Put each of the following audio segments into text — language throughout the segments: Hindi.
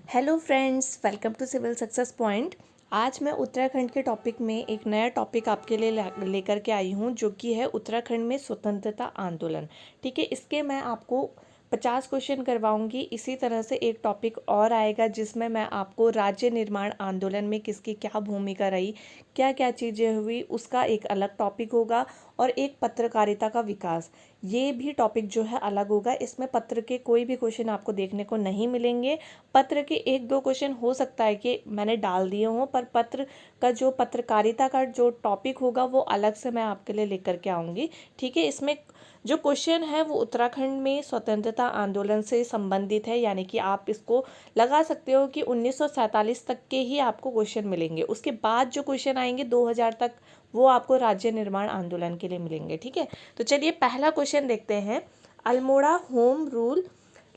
Hello friends, welcome to civil success point. आज मैं उत्तराखंड के टॉपिक में एक नया टॉपिक आपके लिए लेकर के आई हूँ, जो कि है उत्तराखंड में स्वतंत्रता आंदोलन। ठीक है, इसके मैं आपको 50 क्वेश्चन करवाऊंगी। इसी तरह से एक टॉपिक और आएगा जिसमें मैं आपको राज्य निर्माण आंदोलन में किसकी क्या भूमिका रही, क्या क्या चीज़ें हुई, उसका एक अलग टॉपिक होगा। और एक पत्रकारिता का विकास, ये भी टॉपिक जो है अलग होगा। इसमें पत्र के कोई भी क्वेश्चन आपको देखने को नहीं मिलेंगे। पत्र के एक दो क्वेश्चन हो सकता है कि मैंने डाल दिए हों, पर पत्र का जो पत्रकारिता का जो टॉपिक होगा वो अलग से मैं आपके लिए लेकर के आऊँगी। ठीक है, इसमें जो क्वेश्चन है वो उत्तराखंड में स्वतंत्रता आंदोलन से संबंधित है, यानी कि आप इसको लगा सकते हो कि 1947 तक के ही आपको क्वेश्चन मिलेंगे। उसके बाद जो क्वेश्चन आएंगे 2000 तक, वो आपको राज्य निर्माण आंदोलन के लिए मिलेंगे। ठीक है, तो चलिए पहला क्वेश्चन देखते हैं। अल्मोड़ा होम रूल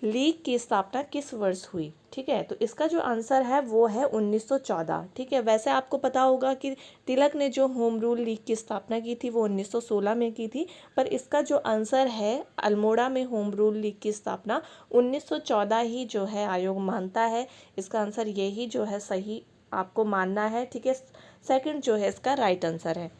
लीग की स्थापना किस वर्ष हुई? ठीक है, तो इसका जो आंसर है वो है 1914। ठीक है, वैसे आपको पता होगा कि तिलक ने जो होम रूल लीग की स्थापना की थी वो 1916 में की थी, पर इसका जो आंसर है अल्मोड़ा में होम रूल लीग की स्थापना 1914 ही जो है आयोग मानता है। इसका आंसर यही जो है सही आपको मानना है। ठीक है, सेकंड जो है इसका राइट आंसर है।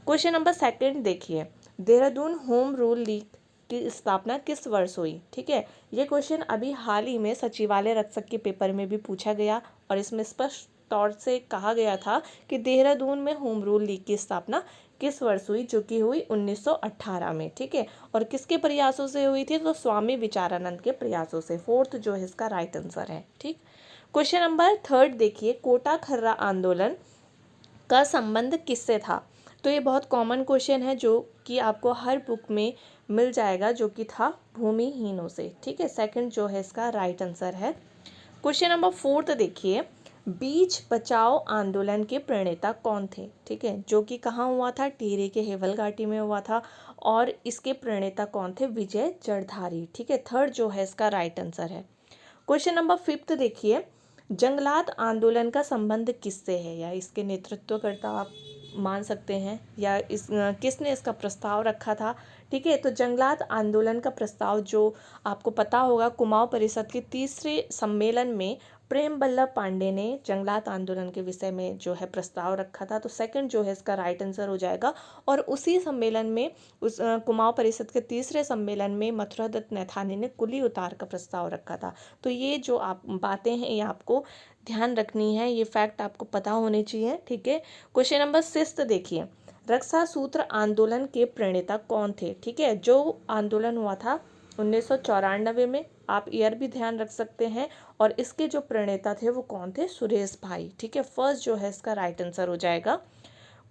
क्वेश्चन नंबर सेकंड देखिए, देहरादून होम रूल लीग की स्थापना किस वर्ष हुई? ठीक है, ये क्वेश्चन अभी हाल ही में सचिवालय रक्षक के पेपर में भी पूछा गया और इसमें स्पष्ट तौर से कहा गया था कि देहरादून में होम रूल लीग की स्थापना किस वर्ष हुई, जो कि हुई 1918 में। ठीक है, और किसके प्रयासों से हुई थी? तो स्वामी विचारानंद के प्रयासों से। फोर्थ जो है इसका राइट आंसर है। ठीक, क्वेश्चन नंबर थर्ड देखिए, कोटा खर्रा आंदोलन का संबंध किससे था? तो ये बहुत कॉमन क्वेश्चन है जो कि आपको हर बुक में मिल जाएगा, जो कि था भूमिहीनों से। ठीक है, सेकंड जो है इसका राइट आंसर है। क्वेश्चन नंबर फोर्थ देखिए, बीच बचाओ आंदोलन के प्रणेता कौन थे? ठीक है, जो कि कहाँ हुआ था? टिहरी के हेवल घाटी में हुआ था। और इसके प्रणेता कौन थे? विजय जड़धारी। ठीक है, थर्ड जो है इसका राइट आंसर है। क्वेश्चन नंबर फिफ्थ देखिए, जंगलात आंदोलन का संबंध किससे है, या इसके नेतृत्वकर्ता आप मान सकते हैं, या किसने इसका प्रस्ताव रखा था? ठीक है, तो जंगलात आंदोलन का प्रस्ताव जो आपको पता होगा, कुमाऊं परिषद के तीसरे सम्मेलन में प्रेम बल्लभ पांडे ने जंगलात आंदोलन के विषय में जो है प्रस्ताव रखा था। तो सेकंड जो है इसका राइट आंसर हो जाएगा। और उसी सम्मेलन में, उस कुमाऊं परिषद के तीसरे सम्मेलन में मथुरा दत्त नैथानी ने कुली उतार का प्रस्ताव रखा था। तो ये जो आप बातें हैं ये आपको ध्यान रखनी है, ये फैक्ट आपको पता होने चाहिए। ठीक है, क्वेश्चन नंबर 6 देखिए, रक्षा सूत्र आंदोलन के प्रणेता कौन थे? ठीक है, जो आंदोलन हुआ था 1994 में, आप ईयर भी ध्यान रख सकते हैं। और इसके जो प्रणेता थे वो कौन थे? सुरेश भाई। ठीक है, फर्स्ट जो है इसका राइट आंसर हो जाएगा।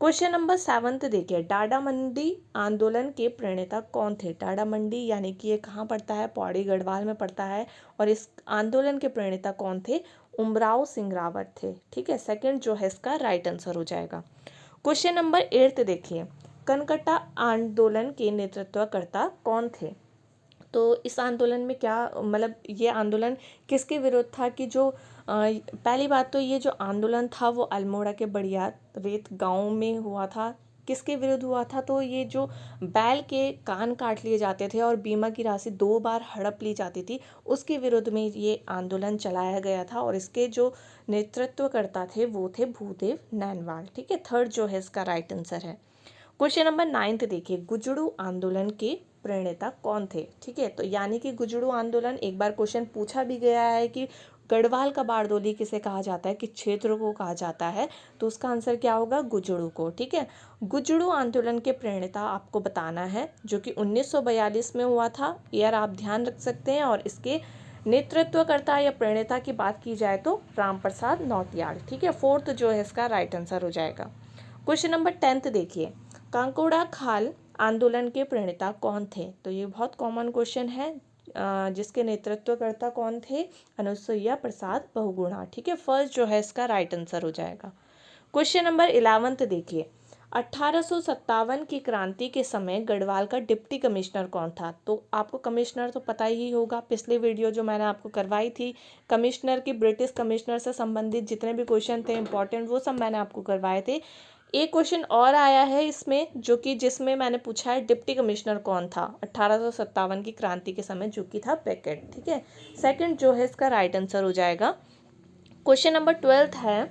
क्वेश्चन नंबर 7 देखिए, टाडा मंडी आंदोलन के प्रणेता कौन थे? टाडा मंडी यानी कि ये कहाँ पड़ता है? पौड़ी गढ़वाल में पड़ता है। और इस आंदोलन के प्रणेता कौन थे? उमराव सिंह रावत थे। ठीक है, सेकंड जो है इसका राइट आंसर हो जाएगा। क्वेश्चन नंबर 8 देखिए, कनकट्टा आंदोलन के नेतृत्वकर्ता कौन थे? तो इस आंदोलन में क्या मतलब, ये आंदोलन किसके विरुद्ध था? कि जो पहली बात तो ये जो आंदोलन था वो अल्मोड़ा के बढ़िया रेत गांव में हुआ था। किसके विरुद्ध हुआ था? तो ये जो बैल के कान काट लिए जाते थे और बीमा की राशि 2 बार हड़प ली जाती थी, उसके विरुद्ध में ये आंदोलन चलाया गया था। और इसके जो नेतृत्वकर्ता थे वो थे भूदेव नैनवाल। ठीक है, थर्ड जो है इसका राइट आंसर है। क्वेश्चन नंबर 9 देखिए, गुजड़ू आंदोलन के प्रणेता कौन थे? ठीक है, तो यानी कि गुजड़ू आंदोलन, एक बार क्वेश्चन पूछा भी गया है कि गढ़वाल का बारडोली किसे कहा जाता है, किस क्षेत्र को कहा जाता है? तो उसका आंसर क्या होगा? गुजड़ू को। ठीक है, गुजड़ू आंदोलन के प्रणेता आपको बताना है, जो कि 1942 में हुआ था। ईयर आप ध्यान रख सकते हैं। और इसके नेतृत्वकर्ता या प्रणेता की बात की जाए तो राम प्रसाद नौटियाल। ठीक है, फोर्थ जो है इसका राइट आंसर हो जाएगा। क्वेश्चन नंबर 10 देखिए, कांकोड़ा खाल आंदोलन के प्रणेता कौन थे? तो ये बहुत कॉमन क्वेश्चन है, जिसके नेतृत्वकर्ता कौन थे? अनुसुईया प्रसाद बहुगुणा। ठीक है, फर्स्ट जो है इसका राइट आंसर हो जाएगा। क्वेश्चन नंबर 11 देखिए, 1857 की क्रांति के समय गढ़वाल का डिप्टी कमिश्नर कौन था? तो आपको कमिश्नर तो पता ही होगा, पिछले वीडियो जो मैंने आपको करवाई थी कमिश्नर की, ब्रिटिश कमिश्नर से संबंधित जितने भी क्वेश्चन थे इंपॉर्टेंट, वो सब मैंने आपको करवाए थे। एक क्वेश्चन और आया है इसमें, जो कि जिसमें मैंने पूछा है डिप्टी कमिश्नर कौन था 1857 की क्रांति के समय, जो कि था बेकेट। ठीक है, सेकंड जो है इसका राइट आंसर हो जाएगा। क्वेश्चन नंबर 12 है,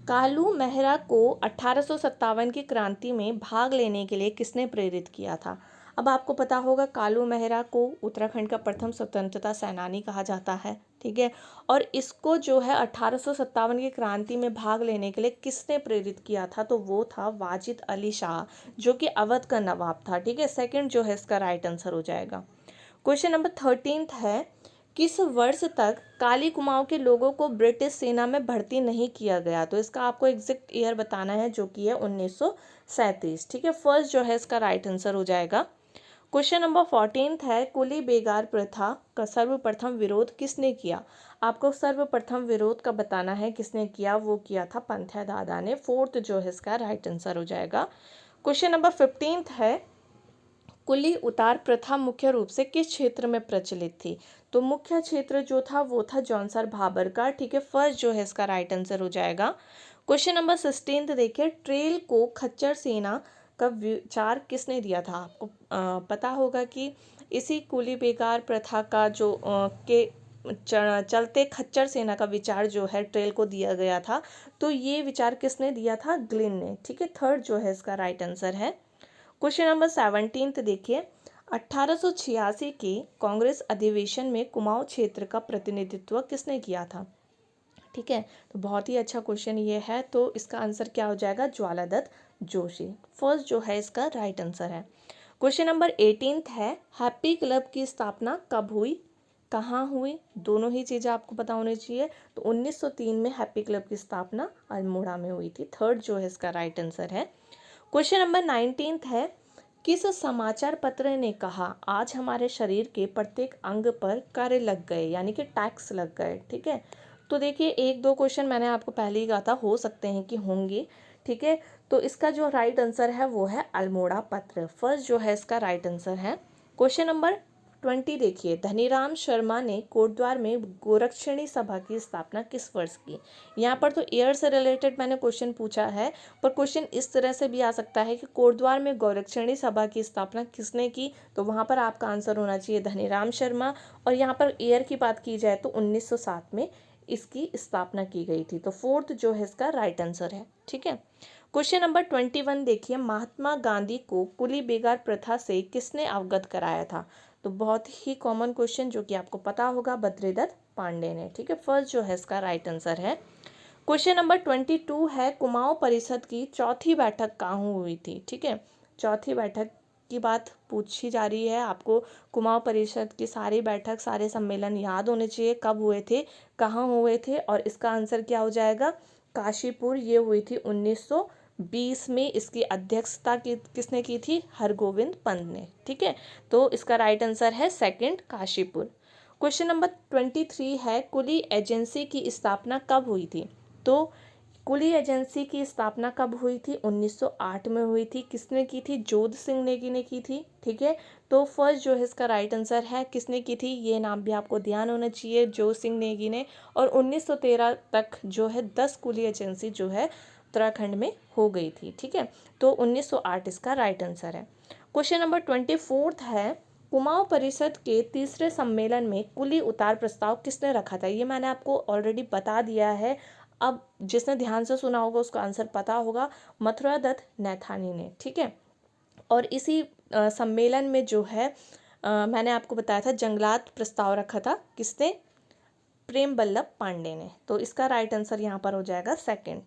कालू मेहरा को 1857 की क्रांति में भाग लेने के लिए किसने प्रेरित किया था। अब आपको पता होगा कालू मेहरा को उत्तराखंड का प्रथम स्वतंत्रता सेनानी कहा जाता है, ठीक है। और इसको जो है 1857 की क्रांति में भाग लेने के लिए किसने प्रेरित किया था, तो वो था वाजिद अली शाह, जो कि अवध का नवाब था, ठीक है। सेकंड जो है इसका राइट आंसर हो जाएगा। क्वेश्चन नंबर 13 है, किस वर्ष तक काली कुमाऊं के लोगों को ब्रिटिश सेना में भर्ती नहीं किया गया, तो इसका आपको एग्जैक्ट ईयर बताना है, जो कि है 1937, ठीक है। फर्स्ट जो है इसका राइट आंसर हो जाएगा। क्वेश्चन नंबर 14 है, कुली बेगार प्रथा का सर्वप्रथम विरोध किसने किया। आपको सर्वप्रथम विरोध का बताना है किसने किया, वो किया था पंथ्या दादा ने। फोर्थ जो है इसका राइट आंसर हो जाएगा। क्वेश्चन नंबर 15 है, कुली उतार प्रथा मुख्य रूप से किस क्षेत्र में प्रचलित थी, तो मुख्य क्षेत्र जो था वो था जौनसर भाबर का, ठीक है। फर्स्ट जो है इसका राइट आंसर हो जाएगा। क्वेश्चन नंबर 16 देखिए, ट्रेल को खच्चर सेना का विचार किसने दिया था। आपको पता होगा कि इसी कुली बेगार प्रथा का जो चलते खच्चर सेना का विचार जो है ट्रेल को दिया गया था, तो ये विचार किसने दिया था, ग्लिन ने, ठीक है। थर्ड जो है इसका राइट आंसर है। क्वेश्चन नंबर 17 देखिए, 1886 के कांग्रेस अधिवेशन में कुमाऊं क्षेत्र का प्रतिनिधित्व किसने किया था, ठीक है। तो बहुत ही अच्छा क्वेश्चन ये है, तो इसका आंसर क्या हो जाएगा, ज्वालादत्त जोशी। फर्स्ट जो है इसका राइट आंसर है। क्वेश्चन नंबर 18 है, हैप्पी क्लब की स्थापना कब हुई, कहाँ हुई, दोनों ही चीज़ें आपको पता होनी चाहिए। तो 1903 में हैप्पी क्लब की स्थापना अल्मोड़ा में हुई थी। थर्ड जो है इसका राइट आंसर है। क्वेश्चन नंबर 19 है, किस समाचार पत्र ने कहा आज हमारे शरीर के प्रत्येक अंग पर कर लग गए, यानी कि टैक्स लग गए, ठीक है। तो देखिए एक दो क्वेश्चन मैंने आपको पहले ही कहा था, हो सकते हैं कि होंगे, ठीक है। तो इसका जो राइट आंसर है वो है अल्मोड़ा पत्र। फर्स्ट जो है इसका राइट आंसर है। क्वेश्चन नंबर 20 देखिए, धनीराम शर्मा ने कोटद्वार में गोरक्षणी सभा की स्थापना किस वर्ष की। यहाँ पर तो ईयर से रिलेटेड मैंने क्वेश्चन पूछा है, पर क्वेश्चन इस तरह से भी आ सकता है कि कोटद्वार में गोरक्षणी सभा की स्थापना किसने की, तो वहाँ पर आपका आंसर होना चाहिए धनीराम शर्मा। और यहाँ पर ईयर की बात की जाए तो 1907 में इसकी स्थापना की गई थी। तो फोर्थ जो है इसका राइट आंसर है, ठीक है। क्वेश्चन नंबर 21 देखिए, महात्मा गांधी को कुली बेगार प्रथा से किसने अवगत कराया था। तो बहुत ही कॉमन क्वेश्चन जो कि आपको पता होगा, बद्रीदत्त पांडे ने, ठीक है। फर्स्ट जो है इसका राइट आंसर है। क्वेश्चन नंबर 22 है, कुमाऊं परिषद की चौथी बैठक कहाँ हुई थी, ठीक है। चौथी बैठक की बात पूछी जा रही है आपको। कुमाऊं परिषद की सारी बैठक, सारे सम्मेलन याद होने चाहिए, कब हुए थे, कहाँ हुए थे, और इसका आंसर क्या हो जाएगा, काशीपुर। ये हुई थी 1920 में। इसकी अध्यक्षता किसने की थी, हरगोविंद पंत ने, ठीक है। तो इसका राइट आंसर है सेकंड, काशीपुर। क्वेश्चन नंबर 23 है, कुली एजेंसी की स्थापना कब हुई थी। तो कुली एजेंसी की स्थापना कब हुई थी, 1908 में हुई थी। किसने की थी, जोध सिंह नेगी ने की थी, ठीक है। तो फर्स्ट जो है इसका राइट आंसर है, किसने की थी, ये नाम भी आपको ध्यान होना चाहिए, जोध सिंह नेगी ने। और 1913 तक जो है 10 कुली एजेंसी जो है उत्तराखंड में हो गई थी, ठीक है। तो 1908 इसका राइट आंसर है। क्वेश्चन नंबर 24 है, कुमाऊं परिषद के तीसरे सम्मेलन में कुली उतार प्रस्ताव किसने रखा था। ये मैंने आपको ऑलरेडी बता दिया है, अब जिसने ध्यान से सुना होगा उसका आंसर पता होगा, मथुरा दत्त नैथानी ने, ठीक है। और इसी सम्मेलन में जो है मैंने आपको बताया था जंगलात प्रस्ताव रखा था, किसने, प्रेम बल्लभ पांडे ने। तो इसका राइट आंसर यहाँ पर हो जाएगा सेकंड,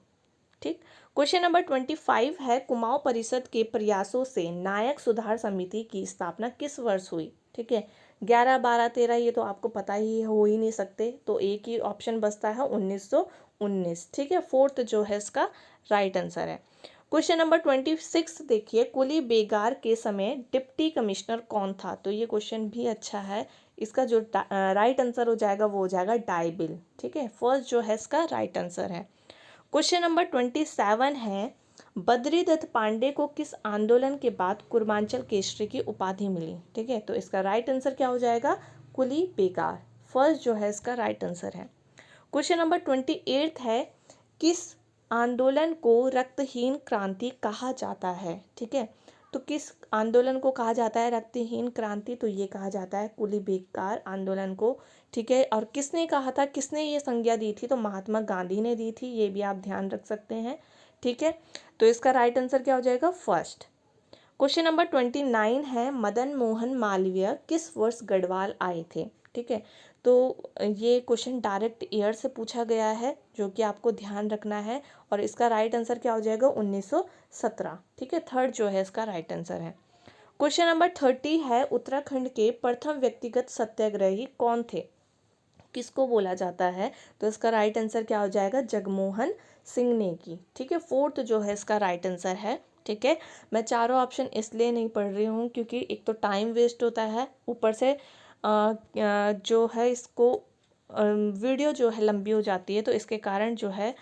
ठीक। क्वेश्चन नंबर 25 है, कुमाऊं परिषद के प्रयासों से नायक सुधार समिति की स्थापना किस वर्ष हुई, ठीक है। 11, 12, 13 ये तो आपको पता ही हो ही नहीं सकते, तो एक ही ऑप्शन बचता है 1919, ठीक है। फोर्थ जो है इसका राइट आंसर है। क्वेश्चन नंबर 26 देखिए, कुली बेगार के समय डिप्टी कमिश्नर कौन था। तो ये क्वेश्चन भी अच्छा है। इसका जो राइट आंसर हो जाएगा वो हो जाएगा डाइबिल, ठीक है। फर्स्ट जो है इसका राइट आंसर है। क्वेश्चन नंबर 27 है, बद्रीदत्त पांडे को किस आंदोलन के बाद पूर्वांचल केसरी की उपाधि मिली, ठीक है। तो इसका राइट आंसर क्या हो जाएगा, कुली बेगार। फर्स्ट जो है इसका राइट आंसर है। क्वेश्चन नंबर 28 है, किस आंदोलन को रक्तहीन क्रांति कहा जाता है, ठीक है। तो किस आंदोलन को कहा जाता है रक्तहीन क्रांति? तो ये कहा जाता है कुली बेकार आंदोलन को, ठीक है। और किसने कहा था, किसने ये संज्ञा दी थी? तो महात्मा गांधी ने दी थी, ये भी आप ध्यान रख सकते हैं, ठीक है। तो इसका राइट आंसर क्या हो जाएगा? फर्स्ट। क्वेश्चन नंबर 29 है, मदन मोहन मालवीय किस वर्ष गढ़वाल आए थे? ठीक है, तो ये क्वेश्चन डायरेक्ट ईयर से पूछा गया है, जो कि आपको ध्यान रखना है। और इसका राइट आंसर क्या हो जाएगा? 1917, ठीक है। थर्ड जो है इसका राइट आंसर है। क्वेश्चन नंबर 30 है, उत्तराखंड के प्रथम व्यक्तिगत सत्याग्रही कौन थे? किसको बोला जाता है? तो इसका राइट आंसर क्या हो जाएगा? जगमोहन सिंह ने की, ठीक है। फोर्थ जो है इसका राइट आंसर है, ठीक है। मैं चारों ऑप्शन इसलिए नहीं पढ़ रही हूँ क्योंकि एक तो टाइम वेस्ट होता है, ऊपर से जो है इसको वीडियो जो है लंबी हो जाती है, तो इसके कारण जो है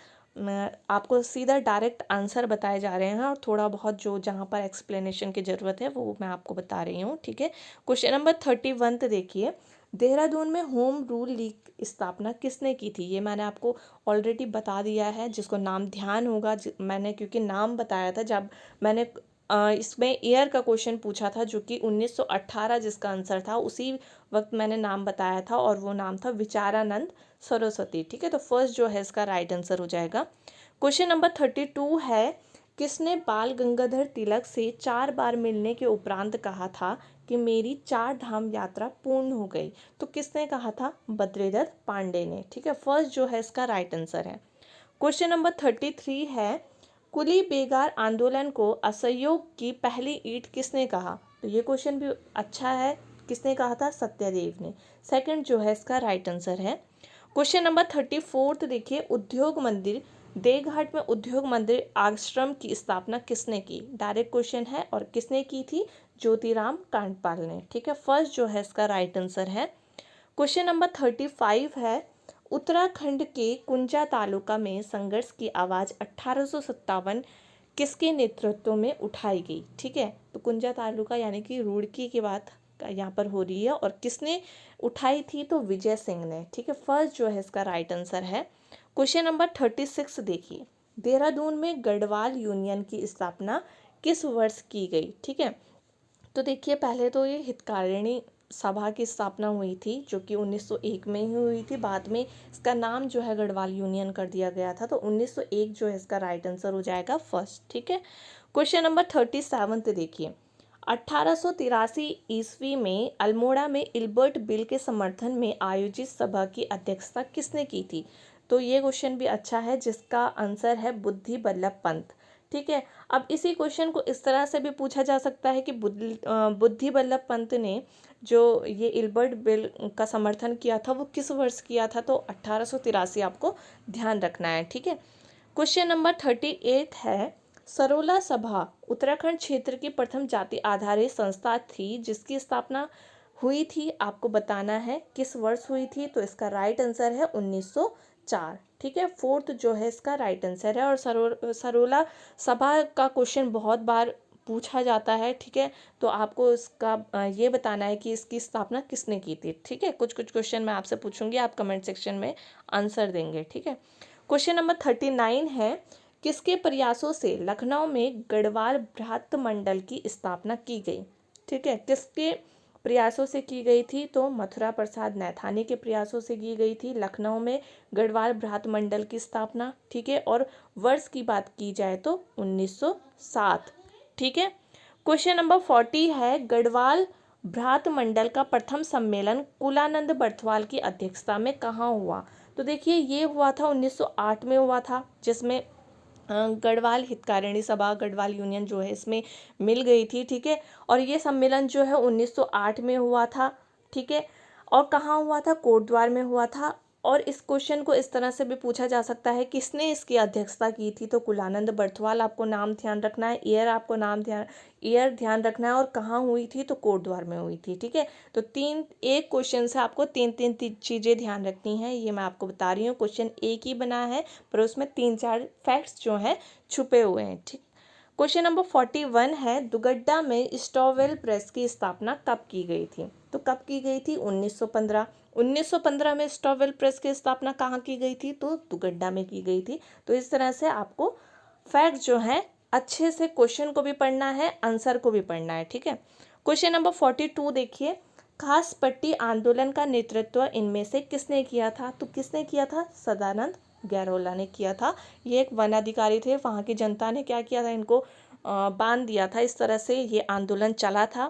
आपको सीधा डायरेक्ट आंसर बताए जा रहे हैं, और थोड़ा बहुत जो जहाँ पर एक्सप्लेनेशन की ज़रूरत है वो मैं आपको बता रही हूँ, ठीक है। क्वेश्चन नंबर 31 देखिए, देहरादून में होम रूल लीग स्थापना किसने की थी? ये मैंने आपको ऑलरेडी बता दिया है, जिसको नाम ध्यान होगा, मैंने क्योंकि नाम बताया था जब मैंने इसमें ईयर का क्वेश्चन पूछा था, जो कि 1918 जिसका आंसर था, उसी वक्त मैंने नाम बताया था, और वो नाम था विचारानंद सरस्वती, ठीक है। तो फर्स्ट जो है इसका राइट आंसर हो जाएगा। क्वेश्चन नंबर 32 है, किसने बाल गंगाधर तिलक से 4 बार मिलने के उपरांत कहा था कि मेरी 4 धाम यात्रा पूर्ण हो गई? तो किसने कहा था? बद्रीदत्त पांडे ने, ठीक है। फर्स्ट जो है इसका राइट आंसर है। क्वेश्चन नंबर 33 है, कुली बेगार आंदोलन को असहयोग की पहली ईंट किसने कहा? तो ये क्वेश्चन भी अच्छा है, किसने कहा था? सत्यदेव ने। सेकंड जो है इसका राइट आंसर है। क्वेश्चन नंबर 34 देखिए, उद्योग मंदिर देवघाट में उद्योग मंदिर आश्रम की स्थापना किसने की? डायरेक्ट क्वेश्चन है, और किसने की थी? ज्योतिराम कांडपाल ने, ठीक है। फर्स्ट जो है इसका राइट आंसर है। क्वेश्चन नंबर 35 है, उत्तराखंड के कुंजा तालुका में संघर्ष की आवाज़ 1857 किसके नेतृत्व में उठाई गई? ठीक है, तो कुंजा तालुका यानी कि रुड़की की बात यहाँ पर हो रही है, और किसने उठाई थी? तो विजय सिंह ने, ठीक है। फर्स्ट जो है इसका राइट आंसर है। क्वेश्चन नंबर 36 देखिए, देहरादून में गढ़वाल यूनियन की स्थापना किस वर्ष की गई? ठीक है, तो देखिए पहले तो ये हितकारिणी सभा की स्थापना हुई थी, जो कि 1901 में ही हुई थी। बाद में इसका नाम जो है गढ़वाल यूनियन कर दिया गया था, तो 1901 जो है इसका राइट आंसर हो जाएगा फर्स्ट, ठीक है। क्वेश्चन नंबर 37 देखिए, 1883 ईस्वी में अल्मोड़ा में इल्बर्ट बिल के समर्थन में आयोजित सभा की अध्यक्षता किसने की थी? तो ये क्वेश्चन भी अच्छा है, जिसका आंसर है बुद्धि बल्लभ पंत, ठीक है। अब इसी क्वेश्चन को इस तरह से भी पूछा जा सकता है कि बुद्धि बल्लभ पंत ने जो ये इल्बर्ट बिल का समर्थन किया था वो किस वर्ष किया था? तो 1883 आपको ध्यान रखना है, ठीक है। क्वेश्चन नंबर 38 है, सरोला सभा उत्तराखंड क्षेत्र की प्रथम जाति आधारित संस्था थी जिसकी स्थापना हुई थी, आपको बताना है किस वर्ष हुई थी? तो इसका राइट आंसर है 1904, ठीक है। फोर्थ जो है इसका राइट आंसर है। और सरोला सभा का क्वेश्चन बहुत बार पूछा जाता है, ठीक है। तो आपको इसका ये बताना है कि इसकी स्थापना किसने की थी, ठीक है। कुछ कुछ क्वेश्चन मैं आपसे पूछूंगी, आप कमेंट सेक्शन में आंसर देंगे, ठीक है। क्वेश्चन नंबर 39 है, किसके प्रयासों से लखनऊ में गढ़वाल भ्रात मंडल की स्थापना की गई? ठीक है, किसके प्रयासों से की गई थी? तो मथुरा प्रसाद नैथानी के प्रयासों से की गई थी लखनऊ में गढ़वाल भ्रात मंडल की स्थापना, ठीक है। और वर्ष की बात की जाए तो 1907, ठीक है। क्वेश्चन नंबर 40 है, गढ़वाल भ्रात मंडल का प्रथम सम्मेलन कुलानंद बर्थवाल की अध्यक्षता में कहाँ हुआ? तो देखिए ये हुआ था 1908 में हुआ था, जिसमें गढ़वाल हितकारिणी सभा गढ़वाल यूनियन जो है इसमें मिल गई थी, ठीक है। और ये सम्मेलन जो है 1908 में हुआ था, ठीक है। और कहाँ हुआ था? कोटद्वार में हुआ था। और इस क्वेश्चन को इस तरह से भी पूछा जा सकता है, किसने इसकी अध्यक्षता की थी? तो कुलानंद बर्थवाल, आपको नाम ध्यान रखना है, ईयर ध्यान रखना है, और कहाँ हुई थी? तो कोटद्वार में हुई थी, ठीक है। तो एक क्वेश्चन से आपको तीन चीज़ें ध्यान रखनी है, ये मैं आपको बता रही हूँ। क्वेश्चन एक ही बना है पर उसमें 3-4 फैक्ट्स जो हैं छुपे हुए हैं, ठीक। क्वेश्चन नंबर 41 है, दुगड्डा में स्टॉवेल प्रेस की स्थापना कब की गई थी? तो कब की गई थी? 1915 में स्टॉवेल प्रेस की स्थापना कहाँ की गई थी? तो दुगड्डा में की गई थी। तो इस तरह से आपको फैक्ट जो है अच्छे से क्वेश्चन को भी पढ़ना है, आंसर को भी पढ़ना है, ठीक है। क्वेश्चन नंबर 42 देखिए, खास पट्टी आंदोलन का नेतृत्व इनमें से किसने किया था? तो किसने किया था? सदानंद गैरोला ने किया था। ये एक वन अधिकारी थे, वहाँ की जनता ने क्या किया था, इनको बांध दिया था, इस तरह से ये आंदोलन चला था।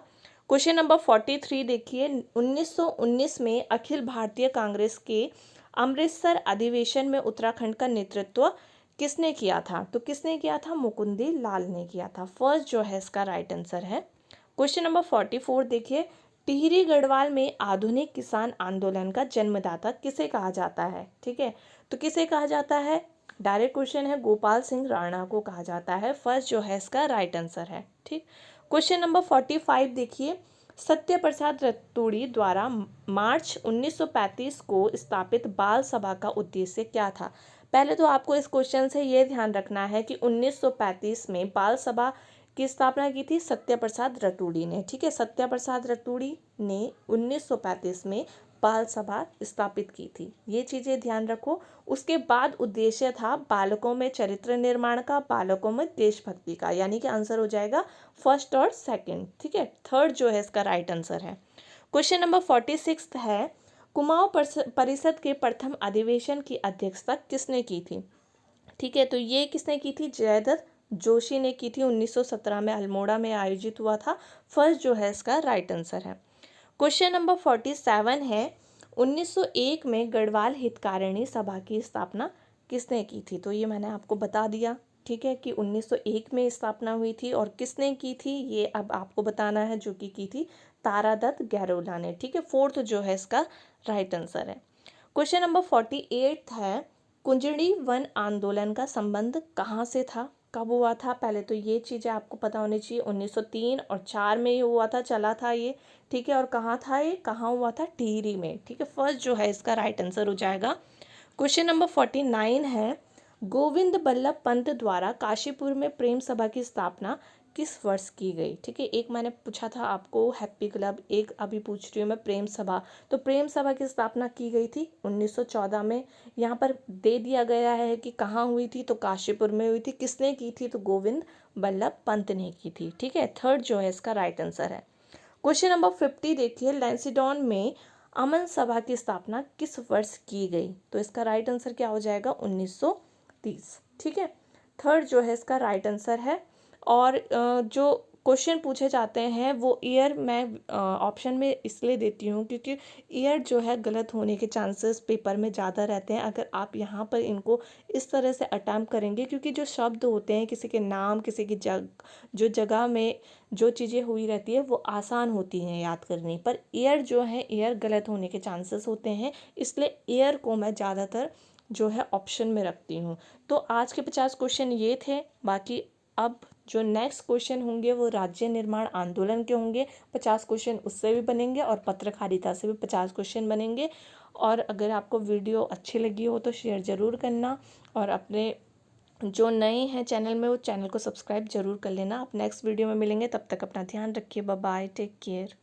क्वेश्चन नंबर 43 देखिए, 1919 में अखिल भारतीय कांग्रेस के अमृतसर अधिवेशन में उत्तराखंड का नेतृत्व किसने किया था? तो किसने किया था? मुकुंदी लाल ने किया था। फर्स्ट जो है इसका राइट आंसर है। क्वेश्चन नंबर 44 देखिए, टिहरी गढ़वाल में आधुनिक किसान आंदोलन का जन्मदाता किसे कहा जाता है? ठीक है, तो किसे कहा जाता है? डायरेक्ट क्वेश्चन है, गोपाल सिंह राणा को कहा जाता है। फर्स्ट जो है इसका राइट आंसर है, ठीक। क्वेश्चन नंबर 45 देखिए, सत्य प्रसाद रतूड़ी द्वारा मार्च 1935 को स्थापित बाल सभा का उद्देश्य क्या था? पहले तो आपको इस क्वेश्चन से ये ध्यान रखना है कि 1935 में बाल सभा की स्थापना की थी सत्य प्रसाद रतूड़ी ने, ठीक है। सत्य प्रसाद रतूड़ी ने 1935 में बाल सभा स्थापित की थी, ये चीज़ें ध्यान रखो। उसके बाद उद्देश्य था बालकों में चरित्र निर्माण का, बालकों में देशभक्ति का, यानी कि आंसर हो जाएगा फर्स्ट और सेकंड, ठीक है। थर्ड जो है इसका राइट आंसर है। क्वेश्चन नंबर 46 है, कुमाऊं परिषद के प्रथम अधिवेशन की अध्यक्षता किसने की थी? ठीक है, तो ये किसने की थी? जयदत्त जोशी ने की थी। 1917 में अल्मोड़ा में आयोजित हुआ था। फर्स्ट जो है इसका राइट आंसर है। क्वेश्चन नंबर 47 है, 1901 में गढ़वाल हितकारिणी सभा की स्थापना किसने की थी? तो ये मैंने आपको बता दिया, ठीक है, कि 1901 में स्थापना हुई थी। और किसने की थी ये अब आपको बताना है, जो कि की थी तारादत्त गैरोला ने, ठीक है। फोर्थ जो है इसका राइट आंसर है। क्वेश्चन नंबर 48 है, कुंजड़ी वन आंदोलन का संबंध कहाँ से था, कब हुआ था? पहले तो ये चीज़ें आपको पता होनी चाहिए। 1903 और 4 में ये हुआ था, चला था ये, ठीक है। और कहाँ था ये, कहाँ हुआ था? टिहरी में, ठीक है। फर्स्ट जो है इसका राइट आंसर हो जाएगा। क्वेश्चन नंबर 49 है, गोविंद बल्लभ पंत द्वारा काशीपुर में प्रेम सभा की स्थापना किस वर्ष की गई? ठीक है, एक मैंने पूछा था आपको हैप्पी क्लब, एक अभी पूछ रही हूँ मैं प्रेम सभा। तो प्रेम सभा की स्थापना की गई थी 1914 में। यहाँ पर दे दिया गया है कि कहाँ हुई थी, तो काशीपुर में हुई थी। किसने की थी? तो गोविंद बल्लभ पंत ने की थी, ठीक है। थर्ड जो है इसका राइट आंसर है। क्वेश्चन नंबर 50 देखिए, लैंसिडॉन में अमन सभा की स्थापना किस वर्ष की गई? तो इसका राइट आंसर क्या हो जाएगा? 1930, ठीक है। थर्ड जो है इसका राइट आंसर है। और जो क्वेश्चन पूछे जाते हैं वो ईयर मैं ऑप्शन में इसलिए देती हूँ क्योंकि ईयर जो है गलत होने के चांसेस पेपर में ज़्यादा रहते हैं अगर आप यहाँ पर इनको इस तरह से अटैम्प्ट करेंगे, क्योंकि जो शब्द होते हैं, किसी के नाम, किसी की जो जगह में जो चीज़ें हुई रहती है वो आसान होती हैं याद करनी, पर ईयर जो है ईयर गलत होने के चांसेस होते हैं, इसलिए ईयर को मैं ज़्यादातर जो है ऑप्शन में रखती हूँ। तो आज के 50 क्वेश्चन ये थे। बाकी अब जो नेक्स्ट क्वेश्चन होंगे वो राज्य निर्माण आंदोलन के होंगे, 50 क्वेश्चन उससे भी बनेंगे और पत्रकारिता से भी 50 क्वेश्चन बनेंगे। और अगर आपको वीडियो अच्छी लगी हो तो शेयर ज़रूर करना, और अपने जो नए हैं चैनल में वो चैनल को सब्सक्राइब जरूर कर लेना। आप नेक्स्ट वीडियो में मिलेंगे, तब तक अपना ध्यान रखिए। Bye bye, take care.